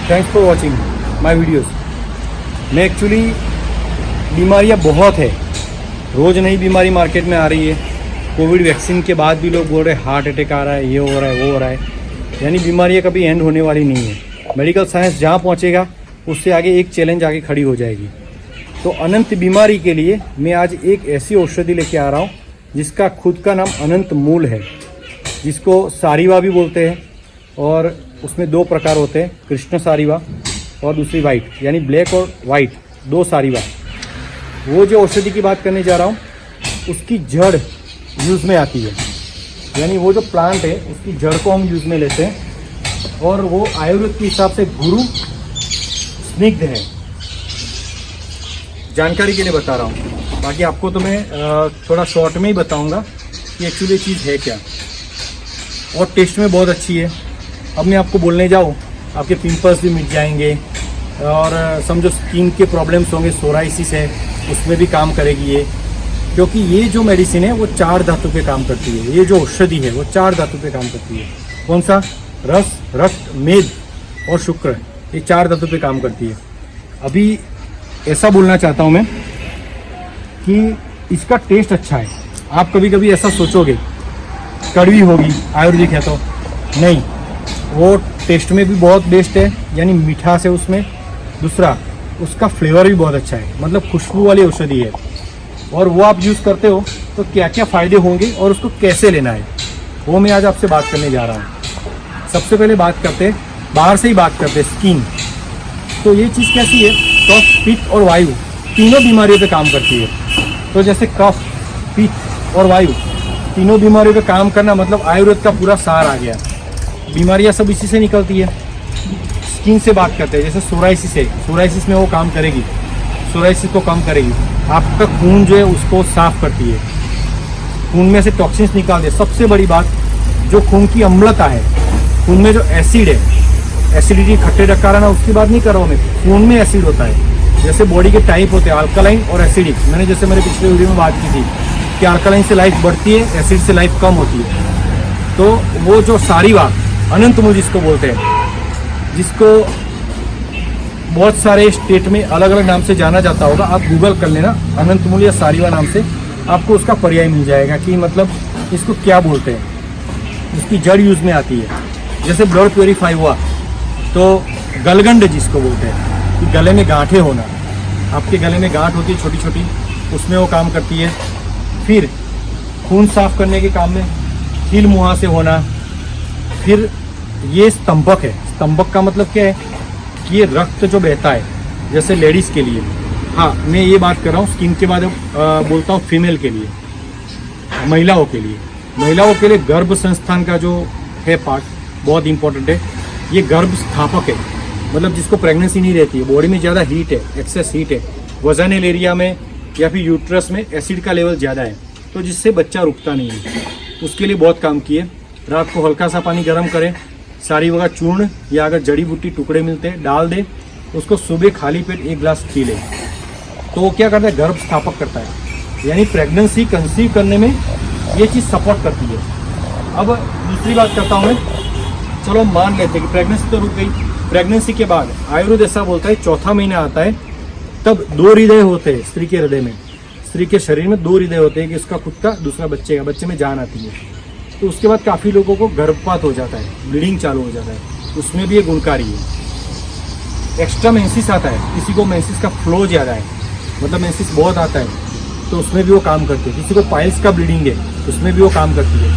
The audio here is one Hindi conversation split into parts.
Thanks for watching my videos. मैं एक्चुअली बीमारियाँ बहुत है, रोज़ नई बीमारी मार्केट में आ रही है। कोविड वैक्सीन के बाद भी लोग बोल रहे हैं हार्ट अटैक आ रहा है, ये हो रहा है, वो हो रहा है। यानी बीमारियाँ कभी एंड होने वाली नहीं है। मेडिकल साइंस जहाँ पहुँचेगा उससे आगे एक चैलेंज आगे खड़ी हो जाएगी। तो अनंत बीमारी के लिए मैं आज एक ऐसी औषधि लेके आ रहा हूँ जिसका खुद का नाम अनंत मूल है, जिसको सारीवा भी बोलते हैं। और उसमें दो प्रकार होते हैं, कृष्ण सारीवा और दूसरी वाइट, यानी ब्लैक और वाइट, दो सारीवा। वो जो औषधि की बात करने जा रहा हूँ उसकी जड़ यूज़ में आती है, यानी वो जो प्लांट है उसकी जड़ को हम यूज़ में लेते हैं। और वो आयुर्वेद के हिसाब से गुरु स्निग्ध है। जानकारी के लिए बता रहा हूँ, बाकी आपको तो मैं थोड़ा शॉर्ट में ही बताऊँगा कि एक्चुअली चीज़ है क्या। और टेस्ट में बहुत अच्छी है। अब मैं आपको बोलने जाऊँ आपके पिंपल्स भी मिट जाएंगे, और समझो स्किन के प्रॉब्लम्स होंगे, सोराइसिस है, उसमें भी काम करेगी ये। क्योंकि ये जो मेडिसिन है वो 4 धातु पे काम करती है। ये जो औषधि है वो 4 धातु पे काम करती है। कौन सा? रस, रक्त, मेद और शुक्र, ये 4 धातु पे काम करती है। अभी ऐसा बोलना चाहता हूँ मैं कि इसका टेस्ट अच्छा है। आप कभी कभी ऐसा सोचोगे कड़वी होगी, आयुर्वेदिक है तो नहीं, वो टेस्ट में भी बहुत बेस्ट है, यानी मिठास है उसमें। दूसरा, उसका फ्लेवर भी बहुत अच्छा है, मतलब खुशबू वाली औषधि है। और वो आप यूज़ करते हो तो क्या क्या फ़ायदे होंगे और उसको कैसे लेना है, वो मैं आज आपसे बात करने जा रहा हूँ। सबसे पहले बात करते, बाहर से ही बात करते, स्किन। तो ये चीज़ कैसी है? कफ, पित्त और वायु तीनों बीमारियों पे काम करती है। तो जैसे कफ, पित्त और वायु तीनों बीमारियों पे काम करना, मतलब आयुर्वेद का पूरा सार आ गया। बीमारियां सब इसी से निकलती है। स्किन से बात करते हैं, जैसे सोराइसिस है, सोराइसिस में वो काम करेगी, सोराइसिस को कम करेगी। आपका खून जो है उसको साफ करती है, खून में से टॉक्सिन्स निकाल दे। सबसे बड़ी बात, जो खून की अम्लता है, खून में जो एसिड है, एसिडिटी, खट्टे डकार ना, उसकी बात नहीं कर रहा हूँ मैं। खून में एसिड होता है, जैसे बॉडी के टाइप होते हैं, अल्कलाइन और एसिडिक। मैंने जैसे मेरे पिछले वीडियो में बात की थी कि अल्कलाइन से लाइफ बढ़ती है, एसिड से लाइफ कम होती है। तो वो जो सारीवा, अनंत मूल जिसको बोलते हैं, जिसको बहुत सारे स्टेट में अलग अलग नाम से जाना जाता होगा, आप गूगल कर लेना अनंत मूल या सारीवा नाम से, आपको उसका पर्याय मिल जाएगा कि मतलब इसको क्या बोलते हैं। इसकी जड़ यूज़ में आती है। जैसे ब्लड प्योरीफाई हुआ तो गलगंड जिसको बोलते हैं, कि गले में गांठें होना, आपके गले में गांठ होती है छोटी छोटी, उसमें वो काम करती है। फिर खून साफ करने के काम में कील मुहासे होना। फिर ये स्तंभक है। स्तंभक का मतलब क्या है कि ये रक्त जो बहता है, जैसे लेडीज़ के लिए। हाँ, मैं ये बात कर रहा हूँ स्किन के बाद बोलता हूँ फीमेल के लिए, महिलाओं के लिए। महिलाओं के लिए गर्भ संस्थान का जो है पार्ट बहुत इंपॉर्टेंट है। ये गर्भ स्थापक है, मतलब जिसको प्रेगनेंसी नहीं रहती है, बॉडी में ज़्यादा हीट है, एक्सेस हीट है, वजाइनल एरिया में या फिर यूट्रस में एसिड का लेवल ज़्यादा है, तो जिससे बच्चा रुकता नहीं है, उसके लिए बहुत काम किए। रात को हल्का सा पानी गर्म करें, सारीवा का चूर्ण या अगर जड़ी बूटी टुकड़े मिलते हैं डाल दे, उसको सुबह खाली पेट 1 गिलास पी ले, तो वो क्या करता है? गर्भ स्थापक करता है, यानी प्रेगनेंसी कंसीव करने में ये चीज़ सपोर्ट करती है। अब दूसरी बात करता हूँ मैं, चलो मान लेते हैं कि प्रेगनेंसी तो रुक गई। प्रेगनेंसी के बाद आयुर्वेद ऐसा बोलता है, चौथा महीना आता है तब 2 हृदय होते हैं स्त्री के हृदय में, स्त्री के शरीर में 2 हृदय होते हैं, कि उसका खुद का, दूसरा बच्चे का, बच्चे में जान आती है। तो उसके बाद काफ़ी लोगों को गर्भपात हो जाता है, ब्लीडिंग चालू हो जाता है, उसमें भी ये गुणकारी है। एक्स्ट्रा मेंसिस आता है, किसी को मेंसिस का फ्लो ज़्यादा है, मतलब मेंसिस बहुत आता है, तो उसमें भी वो काम करती है। किसी को पाइल्स का ब्लीडिंग है, उसमें भी वो काम करती है।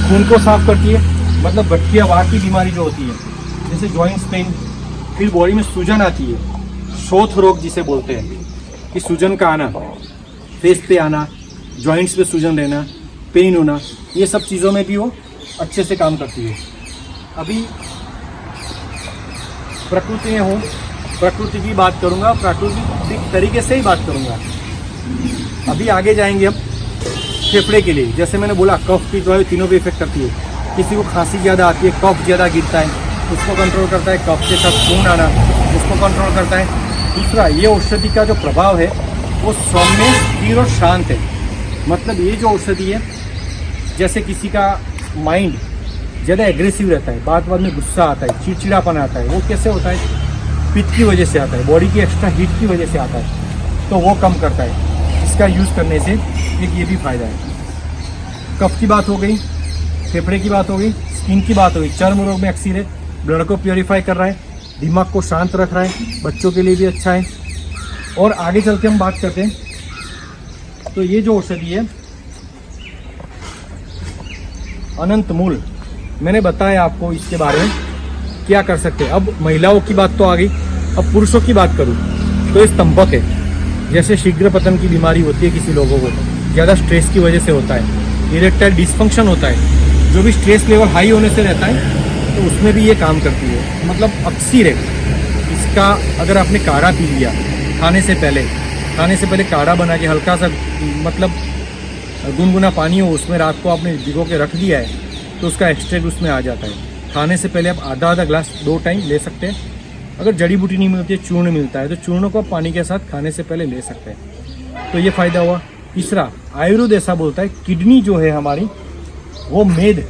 खून को साफ करती है, मतलब गठिया वात की बीमारी जो होती है, जैसे जॉइंट्स पेन। फिर बॉडी में सूजन आती है, शोथ रोग जिसे बोलते हैं, कि सूजन का आना, फेस पे आना, जॉइंट्स पे सूजन रहना, पेन होना, ये सब चीज़ों में भी वो अच्छे से काम करती है। अभी प्रकृति में हूँ, प्रकृति की बात करूँगा, प्राकृतिक तरीके से ही बात करूँगा। अभी आगे जाएंगे हम फेफड़े के लिए। जैसे मैंने बोला, कफ, पित्त, वायु तीनों पे इफेक्ट करती है। किसी को खांसी ज़्यादा आती है, कफ ज़्यादा गिरता है, उसको कंट्रोल करता है। कफ के साथ खून आना, उसको कंट्रोल करता है। दूसरा, ये औषधि का जो प्रभाव है वो सौम्य, स्थिर और शांत है। मतलब ये जो औषधि है, जैसे किसी का माइंड ज़्यादा एग्रेसिव रहता है, बात में गुस्सा आता है, चिड़चिड़ापन आता है, वो कैसे होता है? पित्त की वजह से आता है, बॉडी की एक्स्ट्रा हीट की वजह से आता है, तो वो कम करता है। इसका यूज़ करने से एक ये भी फ़ायदा है। कफ की बात हो गई, फेफड़े की बात हो गई, स्किन की बात हो गई, चर्म रोग में एक्सीर है, ब्लड को प्योरीफाई कर रहा है, दिमाग को शांत रख रहा है, बच्चों के लिए भी अच्छा है। और आगे चल के हम बात करते हैं, तो ये जो औषधि है अनंत मूल, मैंने बताया आपको इसके बारे में क्या कर सकते हैं। अब महिलाओं की बात तो आ गई, अब पुरुषों की बात करूँ तो ये स्तंभक है। जैसे शीघ्र पतन की बीमारी होती है किसी लोगों को, ज़्यादा स्ट्रेस की वजह से होता है, इरेक्टाइल डिसफंक्शन होता है, जो भी स्ट्रेस लेवल हाई होने से रहता है, तो उसमें भी ये काम करती है। मतलब अक्सर है इसका, अगर आपने काढ़ा पी लिया खाने से पहले काढ़ा बना के हल्का सा, मतलब गुनगुना पानी हो उसमें रात को आपने भिगो के रख दिया है, तो उसका एक्सट्रैक्ट उसमें आ जाता है। खाने से पहले आप आधा ग्लास 2 टाइम ले सकते हैं। अगर जड़ी बूटी नहीं मिलती है, चूर्ण मिलता है, तो चूर्ण को आप पानी के साथ खाने से पहले ले सकते हैं। तो ये फ़ायदा हुआ। तीसरा, आयुर्वेद ऐसा बोलता है किडनी जो है हमारी, वो मेद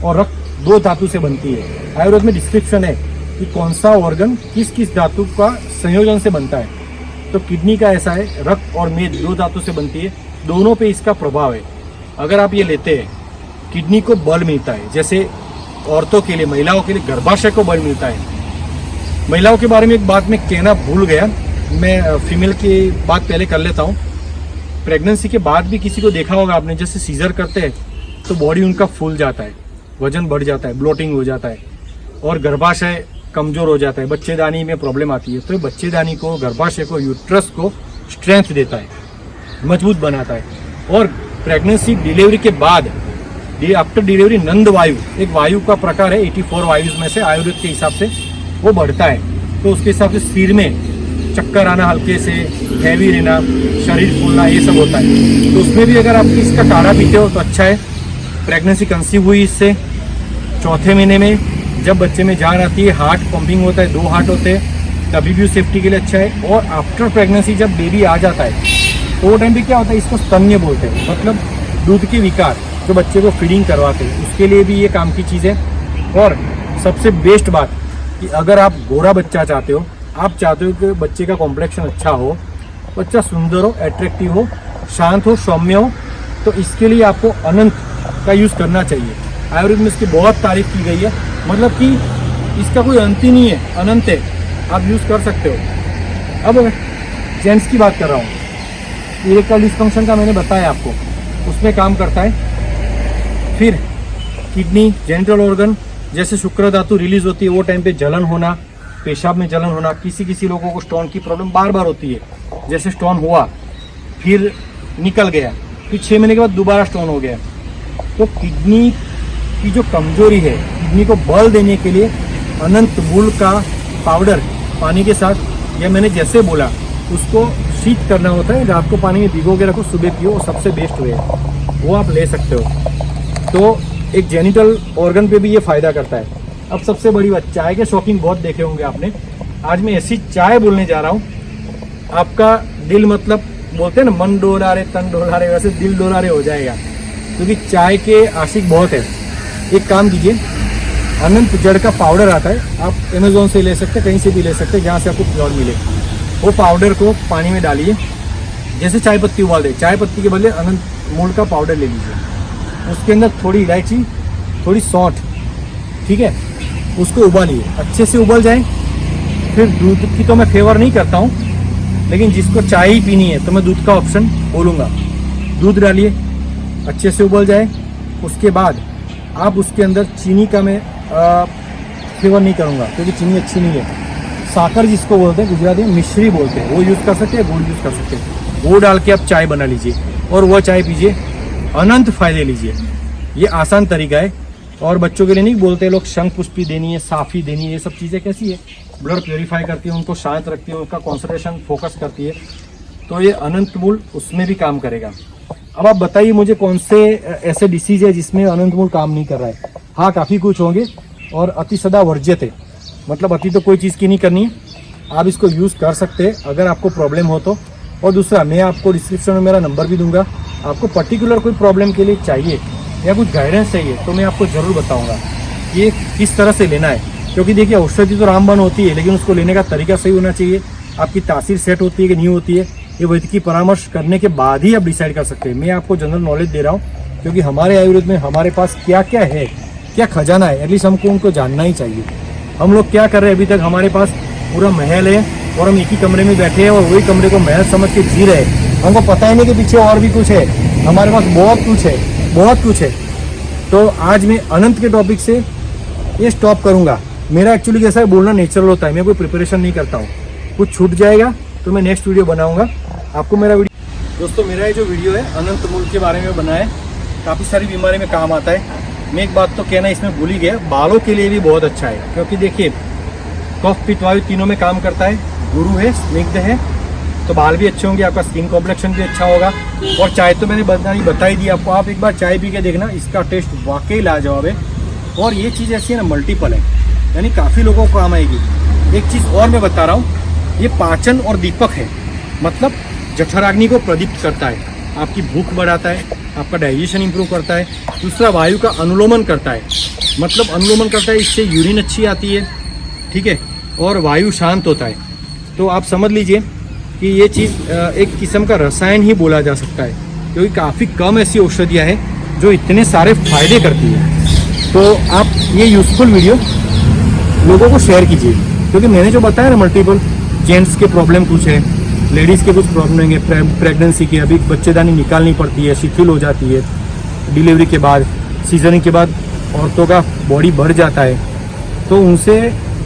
और रक्त 2 धातु से बनती है। आयुर्वेद में डिस्क्रिप्शन है कि कौन सा ऑर्गन किस किस धातु का संयोजन से बनता है। तो किडनी का ऐसा है, रक्त और मेद 2 धातु से बनती है, दोनों पे इसका प्रभाव है। अगर आप ये लेते हैं, किडनी को बल मिलता है। जैसे औरतों के लिए, महिलाओं के लिए गर्भाशय को बल मिलता है। महिलाओं के बारे में एक बात मैं कहना भूल गया, मैं फीमेल की बात पहले कर लेता हूँ। प्रेगनेंसी के बाद भी किसी को देखा होगा आपने, जैसे सीजर करते हैं तो बॉडी उनका फूल जाता है, वजन बढ़ जाता है, ब्लोटिंग हो जाता है, और गर्भाशय कमज़ोर हो जाता है, बच्चेदानी में प्रॉब्लम आती है। तो बच्चेदानी को, गर्भाशय को, यूट्रस को स्ट्रेंथ देता है, मजबूत बनाता है। और प्रेगनेंसी डिलीवरी के बाद, आफ्टर डिलीवरी नंद वायु, एक वायु का प्रकार है, 84 वायुज में से आयुर्वेद के हिसाब से वो बढ़ता है। तो उसके हिसाब से सिर में चक्कर आना, हल्के से हैवी रहना, शरीर फूलना, ये सब होता है। तो उसमें भी अगर आप इसका काढ़ा पीते हो तो अच्छा है। प्रेगनेंसी कंसीव हुई इससे 4थे महीने में जब बच्चे में जान आती है, हार्ट पंपिंग होता है, 2 हार्ट होते हैं, तभी भी सेफ्टी के लिए अच्छा है। और आफ्टर प्रेगनेंसी जब बेबी आ जाता है तो वो टाइम पे क्या होता है, इसको स्तन्य बोलते हैं, मतलब दूध के विकार जो बच्चे को फीडिंग करवाते हैं, उसके लिए भी ये काम की चीज़ है। और सबसे बेस्ट बात कि अगर आप गोरा बच्चा चाहते हो, आप चाहते हो कि बच्चे का कॉम्प्लेक्शन अच्छा हो, बच्चा सुंदर हो, अट्रैक्टिव हो, शांत हो, सौम्य हो, तो इसके लिए आपको अनंत का यूज़ करना चाहिए। आयुर्वेद में इसकी बहुत तारीफ की गई है, मतलब कि इसका कोई अंत ही नहीं है, अनंत है, आप यूज़ कर सकते हो। अब जेंट्स की बात कर रहा हूँ, इरेक्टाइल डिसफंक्शन का मैंने बताया आपको, उसमें काम करता है। फिर किडनी, जेनिटल ऑर्गन, जैसे शुक्र धातु रिलीज होती है, वो टाइम पे जलन होना, पेशाब में जलन होना, किसी लोगों को स्टोन की प्रॉब्लम बार बार होती है। जैसे स्टोन हुआ, फिर निकल गया, फिर 6 महीने के बाद दोबारा स्टोन हो गया, तो किडनी की जो कमजोरी है, किडनी को बल देने के लिए अनंत मूल का पाउडर पानी के साथ, या मैंने जैसे बोला उसको शीत करना होता है, रात को पानी में भिगो के रखो, सुबह पियो, वो सबसे बेस्ट वे है, वो आप ले सकते हो। तो एक जेनिटल ऑर्गन पे भी ये फायदा करता है। अब सबसे बड़ी बात, चाय के शौकीन बहुत देखे होंगे आपने, आज मैं ऐसी चाय बोलने जा रहा हूँ, आपका दिल, मतलब बोलते हैं ना मन डोला रे तन डोला रे, वैसे दिल डोला रे हो जाएगा, क्योंकि चाय के आशिक बहुत है। एक काम कीजिए, अनंत जड़ का पाउडर आता है, आप अमेजोन से ले सकते हैं, कहीं से भी ले सकते हैं, जहाँ से आपको प्योर मिले। वो पाउडर को पानी में डालिए, जैसे चाय पत्ती उबाल दे, चाय पत्ती के बदले अनंत मूल का पाउडर ले लीजिए, उसके अंदर थोड़ी इलायची, थोड़ी सौंठ, ठीक है, उसको उबालिए, अच्छे से उबल जाए। फिर दूध की तो मैं फेवर नहीं करता हूँ, लेकिन जिसको चाय ही पीनी है तो मैं दूध का ऑप्शन बोलूँगा। दूध डालिए, अच्छे से उबल जाए, उसके बाद आप उसके अंदर चीनी का मैं फेवर नहीं करूँगा, क्योंकि चीनी अच्छी नहीं है। साकर जिसको बोलते हैं गुजराती में मिश्री बोलते हैं, वो यूज़ कर सकते हैं, गुड़ यूज़ कर सकते हैं। वो डाल के आप चाय बना लीजिए और वह चाय पीजिए, अनंत फायदे लीजिए। ये आसान तरीका है। और बच्चों के लिए नहीं बोलते लोग, शंख पुष्पी देनी है, साफी देनी है, ये सब चीज़ें कैसी है, ब्लड प्योरीफाई करती है, उनको शांत रखती है, उनका कॉन्सेंट्रेशन फोकस करती है। तो ये अनंत मूल उसमें भी काम करेगा। अब आप बताइए मुझे कौन से ऐसे डिसीज है जिसमें अनंत मूल काम नहीं कर रहा है। हाँ, काफ़ी कुछ होंगे, और अति सदा वर्जित है, मतलब अति तो कोई चीज़ की नहीं करनी है, आप इसको यूज़ कर सकते हैं अगर आपको प्रॉब्लम हो तो। और दूसरा, मैं आपको डिस्क्रिप्शन में मेरा नंबर भी दूंगा, आपको पर्टिकुलर कोई प्रॉब्लम के लिए चाहिए या कुछ गाइडेंस चाहिए तो मैं आपको ज़रूर बताऊंगा ये किस तरह से लेना है। क्योंकि देखिए औषधि तो रामबाण होती है, लेकिन उसको लेने का तरीका सही होना चाहिए, आपकी तासीर सेट होती है कि नहीं होती है, ये वैद्य की परामर्श करने के बाद ही आप डिसाइड कर सकते हैं। मैं आपको जनरल नॉलेज दे रहा हूँ, क्योंकि हमारे आयुर्वेद में हमारे पास क्या क्या है, क्या खजाना है, एटलीस्ट हमको उनको जानना ही चाहिए। हम लोग क्या कर रहे हैं, अभी तक हमारे पास पूरा महल है और हम एक ही कमरे में बैठे हैं और वही कमरे को महल समझ के जी रहे हैं। हमको पता ही नहीं कि पीछे और भी कुछ है, हमारे पास बहुत कुछ है, बहुत कुछ है। तो आज मैं अनंत के टॉपिक से ये स्टॉप करूँगा। मेरा एक्चुअली कैसा है, बोलना नेचुरल होता है, मैं कोई प्रिपरेशन नहीं करता हूँ। कुछ छूट जाएगा तो मैं नेक्स्ट वीडियो बनाऊँगा। आपको मेरा वीडियो, दोस्तों मेरा ये जो वीडियो है अनंत मूल के बारे में बना है, काफ़ी सारी बीमारी में काम आता है। मैं एक बात तो कहना इसमें भूल ही गया, बालों के लिए भी बहुत अच्छा है, क्योंकि देखिए कफ पित्त वायु तीनों में काम करता है। गुरु है, स्निग्ध है, तो बाल भी अच्छे होंगे, आपका स्किन कॉम्प्लेक्शन भी अच्छा होगा। और चाय तो मैंने बता ही दी आपको, आप एक बार चाय पी के देखना, इसका टेस्ट वाकई लाजवाब है। और ये चीज़ ऐसी है ना, मल्टीपल है, यानी काफ़ी लोगों को काम आएगी। एक चीज़ और मैं बता रहा हूँ, ये पाचन और दीपक है, मतलब जठराग्नि को प्रदीप्त करता है, आपकी भूख बढ़ाता है, आपका डाइजेशन इंप्रूव करता है। दूसरा वायु का अनुलोमन करता है, मतलब अनुलोमन करता है, इससे यूरिन अच्छी आती है, ठीक है, और वायु शांत होता है। तो आप समझ लीजिए कि ये चीज़ एक किस्म का रसायन ही बोला जा सकता है, क्योंकि काफ़ी कम ऐसी औषधियाँ हैं जो इतने सारे फायदे करती है। तो आप ये यूज़फुल वीडियो लोगों को शेयर कीजिए, क्योंकि मैंने जो बताया ना, मल्टीपल जेंट्स के प्रॉब्लम कुछ है, लेडीज़ के कुछ प्रॉब्लम है, प्रेगनेंसी की, अभी बच्चेदानी निकालनी पड़ती है, शिथिल हो जाती है, डिलीवरी के बाद, सीजनिंग के बाद औरतों का बॉडी बढ़ जाता है, तो उनसे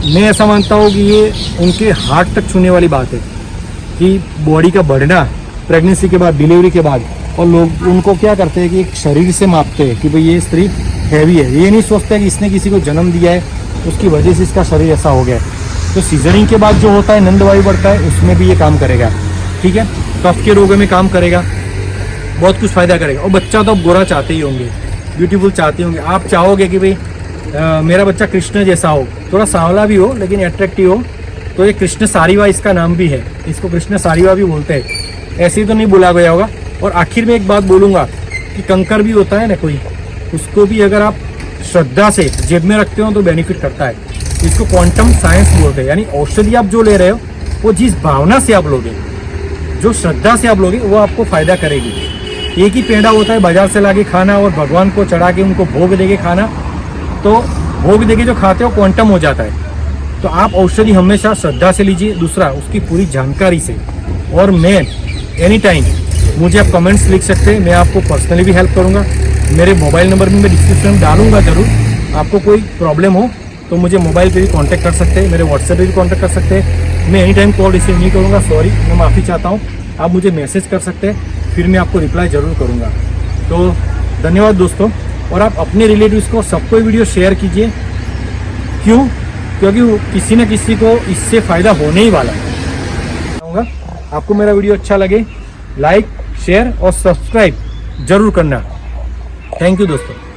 मैं ऐसा मानता हूँ कि ये उनके हार्ट तक छूने वाली बात है कि बॉडी का बढ़ना प्रेगनेंसी के बाद, डिलीवरी के बाद। और लोग उनको क्या करते हैं कि एक शरीर से मापते हैं कि भाई ये स्त्री हैवी है, ये नहीं सोचते कि इसने किसी को जन्म दिया है, उसकी वजह से इसका शरीर ऐसा हो गया है। तो सीजनिंग के बाद जो होता है, नंद वायु बढ़ता है, उसमें भी ये काम करेगा, ठीक है। कफ के रोगों में काम करेगा, बहुत कुछ फायदा करेगा। और बच्चा तो आप गोरा चाहते ही होंगे, ब्यूटीफुल चाहते होंगे, आप चाहोगे कि भाई मेरा बच्चा कृष्ण जैसा हो, थोड़ा सांवला भी हो लेकिन अट्रैक्टिव हो। तो ये कृष्ण सारीवा इसका नाम भी है, इसको कृष्ण सारीवा भी बोलते हैं, ऐसे ही तो नहीं बोला गया होगा। और आखिर में एक बात बोलूँगा कि कंकर भी होता है ना कोई, उसको भी अगर आप श्रद्धा से जेब में रखते हो तो बेनिफिट करता है। इसको क्वांटम साइंस बोलते हैं, यानी औषधि आप जो ले रहे हो वो जिस भावना से आप लोगे, जो श्रद्धा से आप लोगे, वो आपको फायदा करेगी। एक ही पेड़ा होता है बाजार से लाके खाना और भगवान को चढ़ा के उनको भोग देके खाना, तो भोग देके जो खाते हो क्वांटम हो जाता है। तो आप औषधि हमेशा श्रद्धा से लीजिए, दूसरा उसकी पूरी जानकारी से। और मैं एनी टाइम मुझे आप कमेंट्स लिख सकते हैं, मैं आपको पर्सनली भी हेल्प करूँगा। मेरे मोबाइल नंबर भी मैं डिस्क्रिप्शन में डालूंगा ज़रूर। आपको कोई प्रॉब्लम हो तो मुझे मोबाइल पे भी कांटेक्ट कर सकते हैं, मेरे व्हाट्सएप पे भी कांटेक्ट कर सकते हैं। मैं एनी टाइम कॉल रिसीव नहीं करूँगा, सॉरी, मैं माफ़ी चाहता हूँ। आप मुझे मैसेज कर सकते हैं, फिर मैं आपको रिप्लाई ज़रूर करूँगा। तो धन्यवाद दोस्तों। और आप अपने रिलेटिव्स को सबको वीडियो शेयर कीजिए, क्यों? क्योंकि किसी न किसी को इससे फ़ायदा होने ही वाला है। आपको मेरा वीडियो अच्छा लगे, लाइक, शेयर और सब्सक्राइब जरूर करना। थैंक यू दोस्तों।